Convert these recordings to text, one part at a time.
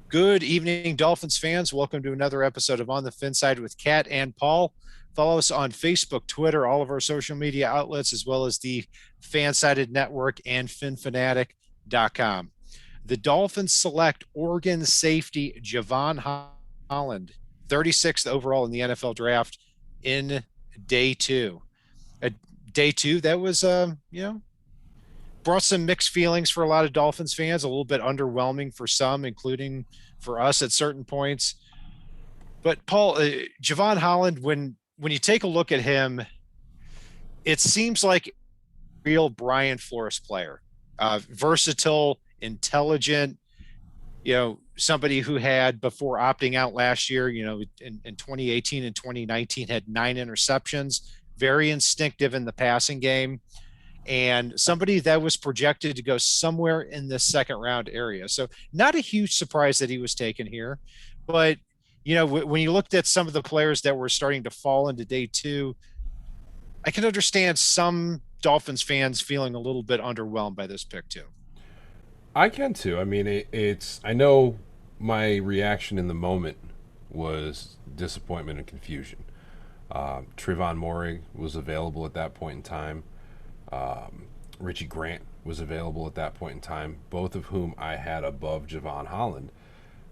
Good evening, Dolphins fans. Welcome to another episode of On the FinSide with Kat and Paul. Follow us on Facebook, Twitter, all of our social media outlets, as well as the Fansided Network and FinFanatic.com. The Dolphins select Oregon safety Jevon Holland, 36th overall in the NFL draft in day two. A day two that was, brought some mixed feelings for a lot of Dolphins fans, a little bit underwhelming for some, including for us at certain points. But Paul, Jevon Holland, when you take a look at him, it seems like a real Brian Flores player, versatile, intelligent. Somebody who had before opting out last year, in 2018 and 2019 had 9 interceptions, very instinctive in the passing game and somebody that was projected to go somewhere in the second round area. So not a huge surprise that he was taken here, but when you looked at some of the players that were starting to fall into day two, I can understand some Dolphins fans feeling a little bit underwhelmed by this pick too. I can too. I mean, it's. I know my reaction in the moment was disappointment and confusion. Trayvon Morrig was available at that point in time. Richie Grant was available at that point in time, both of whom I had above Jevon Holland.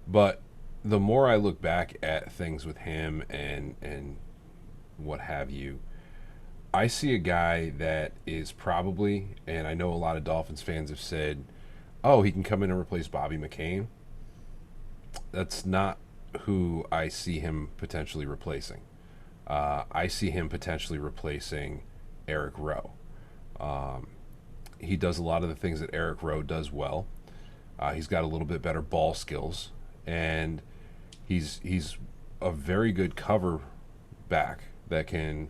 But the more I look back at things with him and what have you, I see a guy that is probably, and I know a lot of Dolphins fans have said, oh, he can come in and replace Bobby McCain. That's not who I see him potentially replacing. I see him potentially replacing Eric Rowe. He does a lot of the things that Eric Rowe does well. He's got a little bit better ball skills, and he's a very good cover back that can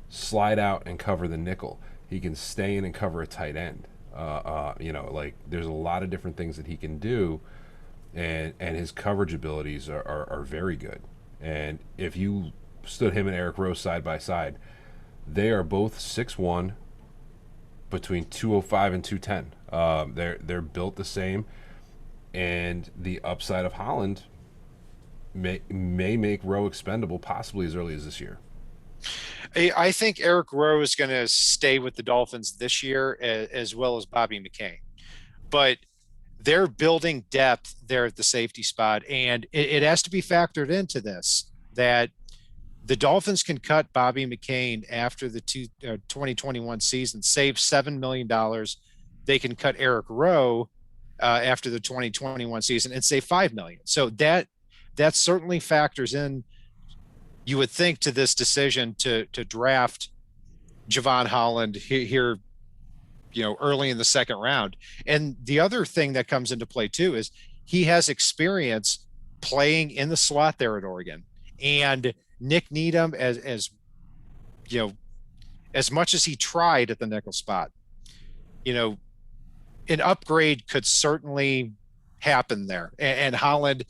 slide out and cover the nickel. He can stay in and cover a tight end. Like there's a lot of different things that he can do, and his coverage abilities are very good. And if you stood him and Eric Rowe side by side, they are both 6'1", between 205 and 210. They're built the same, and the upside of Holland may make Rowe expendable possibly as early as this year. I think Eric Rowe is going to stay with the Dolphins this year, as well as Bobby McCain. But they're building depth there at the safety spot, and it has to be factored into this that the Dolphins can cut Bobby McCain after the 2021 season, save $7 million. They can cut Eric Rowe after the 2021 season and save $5 million. So that certainly factors in, you would think, to this decision to draft Jevon Holland here, early in the second round. And the other thing that comes into play too is he has experience playing in the slot there at Oregon. And Nick Needham, as much as he tried at the nickel spot, an upgrade could certainly happen there. And Holland,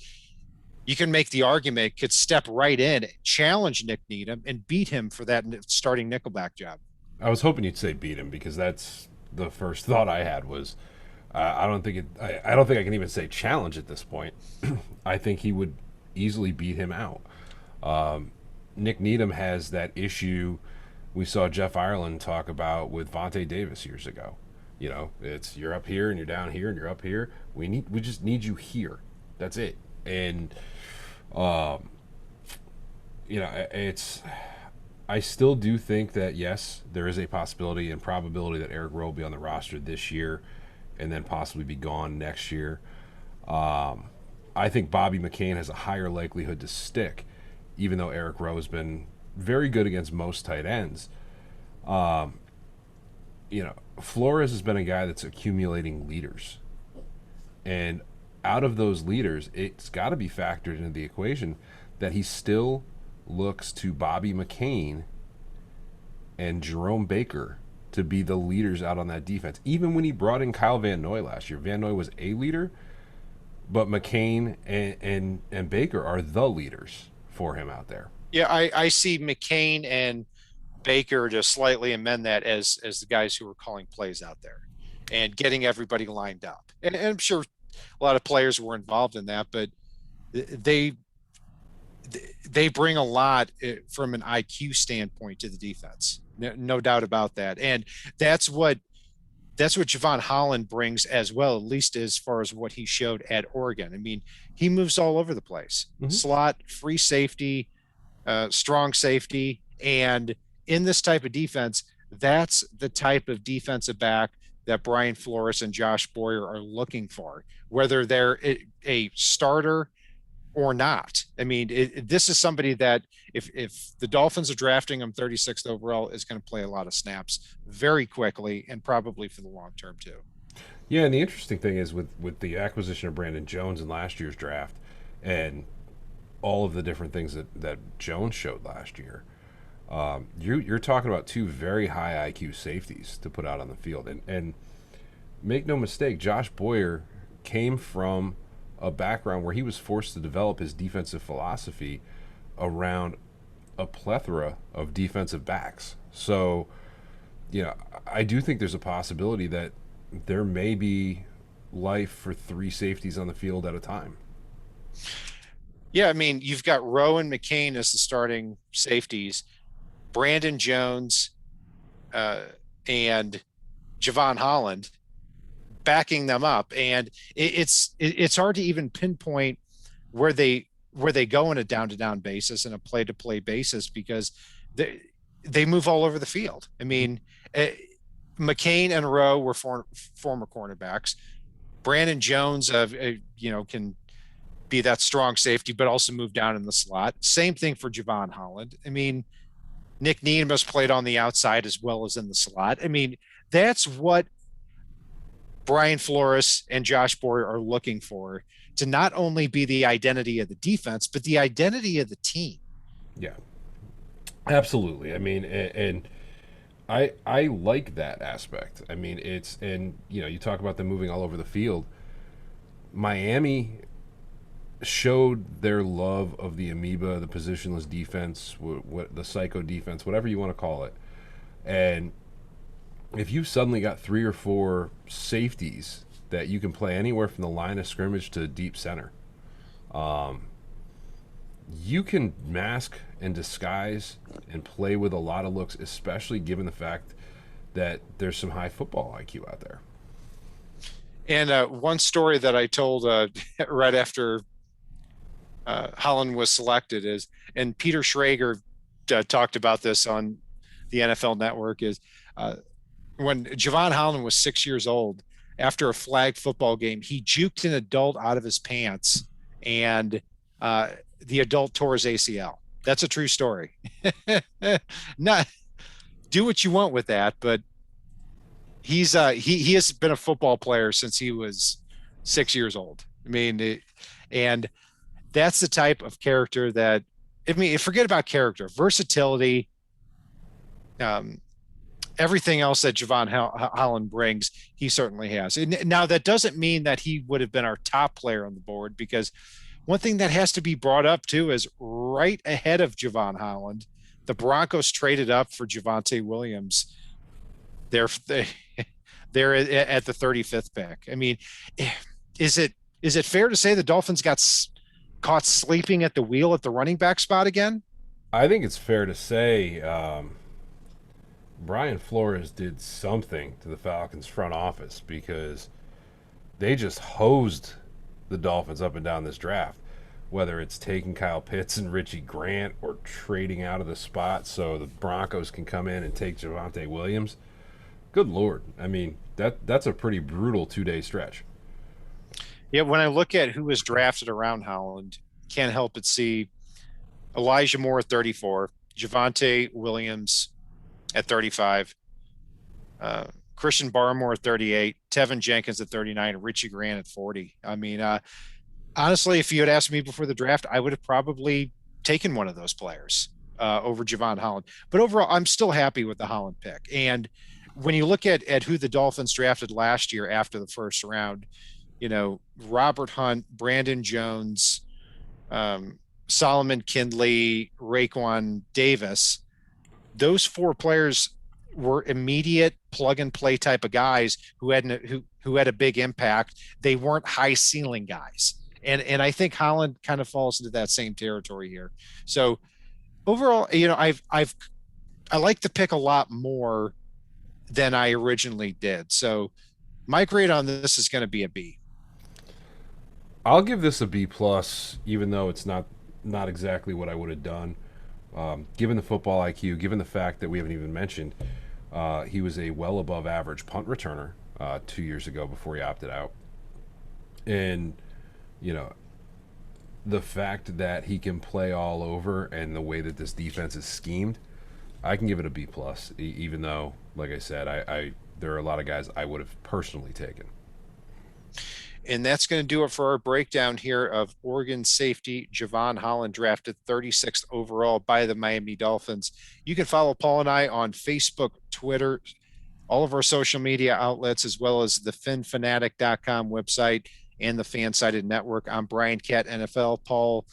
you can make the argument, could step right in, challenge Nick Needham, and beat him for that starting nickelback job. I was hoping you'd say beat him because that's the first thought I had was I don't think I can even say challenge at this point. I think he would easily beat him out. Nick Needham has that issue we saw Jeff Ireland talk about with Vontae Davis years ago. It's you're up here and you're down here and you're up here. We just need you here. That's it. And it's I still do think that yes, there is a possibility and probability that Eric Rowe will be on the roster this year and then possibly be gone next year. I think Bobby McCain has a higher likelihood to stick, even though Eric Rowe has been very good against most tight ends. Flores has been a guy that's accumulating leaders. And out of those leaders, it's got to be factored into the equation that he still looks to Bobby McCain and Jerome Baker to be the leaders out on that defense. Even when he brought in Kyle Van Noy last year, Van Noy was a leader, but McCain and Baker are the leaders for him out there. Yeah, I see McCain and Baker to slightly amend that as the guys who are calling plays out there and getting everybody lined up. And I'm sure a lot of players were involved in that, but they they bring a lot from an IQ standpoint to the defense. No doubt about that. And that's what that's what Jevon Holland brings as well, at least as far as what he showed at Oregon. I mean, he moves all over the place. Hmm. Slot, free safety, strong safety, and in this type of defense, that's the type of defensive back that Brian Flores and Josh Boyer are looking for, whether they're a starter or not. I mean, this is somebody that if the Dolphins are drafting him 36th overall, is going to play a lot of snaps very quickly and probably for the long term too. Yeah, and the interesting thing is with the acquisition of Brandon Jones in last year's draft, and all of the different things that Jones showed last year. You're talking about two very high IQ safeties to put out on the field, and make no mistake, Josh Boyer came from a background where he was forced to develop his defensive philosophy around a plethora of defensive backs. So, I do think there's a possibility that there may be life for three safeties on the field at a time. Yeah, I mean, you've got Rowe and McCain as the starting safeties, Brandon Jones uh, and Jevon Holland backing them up, and it's hard to even pinpoint where they go on a down to down basis and a play to play basis because they move all over the field. I mean, uh, McCain and Rowe were former cornerbacks. Brandon Jones, can be that strong safety, but also move down in the slot. Same thing for Jevon Holland. I mean, Nick Needham has played on the outside as well as in the slot. I mean, that's what Brian Flores and Josh Boyer are looking for to not only be the identity of the defense, but the identity of the team. Yeah, absolutely. I mean, and I like that aspect. I mean, it's and you talk about them moving all over the field. Miami showed their love of the amoeba, the positionless defense, what the psycho defense, whatever you want to call it. And if you've suddenly got three or four safeties that you can play anywhere from the line of scrimmage to deep center, you can mask and disguise and play with a lot of looks, especially given the fact that there's some high football IQ out there. And one story that I told right after Holland was selected is, and Peter Schrager talked about this on the NFL Network, is when Jevon Holland was 6 years old, after a flag football game, he juked an adult out of his pants, and the adult tore his ACL. That's a true story. Not do what you want with that, but he has been a football player since he was 6 years old. I mean, and that's the type of character that I mean, forget about character, versatility, um, everything else that Jevon Holland brings, he certainly has. And now that doesn't mean that he would have been our top player on the board, because one thing that has to be brought up too is right ahead of Jevon Holland, the Broncos traded up for Javonte Williams. They they're at the 35th pick. I mean, is it fair to say the Dolphins got caught sleeping at the wheel at the running back spot again? I think it's fair to say Brian Flores did something to the Falcons front office because they just hosed the Dolphins up and down this draft. Whether it's taking Kyle Pitts and Richie Grant or trading out of the spot so the Broncos can come in and take Javonte Williams. Good Lord. I mean, that's a pretty brutal 2 day stretch. Yeah, when I look at who was drafted around Holland, can't help but see Elijah Moore at 34, Javonte Williams at 35, Christian Barmore at 38, Tevin Jenkins at 39, and Richie Grant at 40. I mean, honestly, if you had asked me before the draft, I would have probably taken one of those players over Jevon Holland. But overall, I'm still happy with the Holland pick. And when you look at who the Dolphins drafted last year after the first round, Robert Hunt, Brandon Jones, Solomon Kindley, Raekwon Davis, those four players were immediate plug and play type of guys who had a big impact. They weren't high ceiling guys. And I think Holland kind of falls into that same territory here. So overall, I like the pick a lot more than I originally did. So my grade on this is going to be a B. I'll give this a B plus, even though it's not exactly what I would have done. Given the football IQ, given the fact that we haven't even mentioned, he was a well above average punt returner 2 years ago before he opted out, and you know the fact that he can play all over and the way that this defense is schemed, I can give it a B plus. Even though, like I said, I there are a lot of guys I would have personally taken. And that's going to do it for our breakdown here of Oregon safety Jevon Holland, drafted 36th overall by the Miami Dolphins. You can follow Paul and I on Facebook, Twitter, all of our social media outlets, as well as the finfanatic.com website and the Fansided Network. I'm Brian Cat NFL. Paul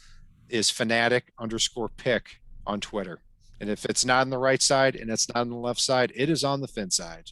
is fanatic_pick on Twitter. And if it's not on the right side and it's not on the left side, it is on the fin side.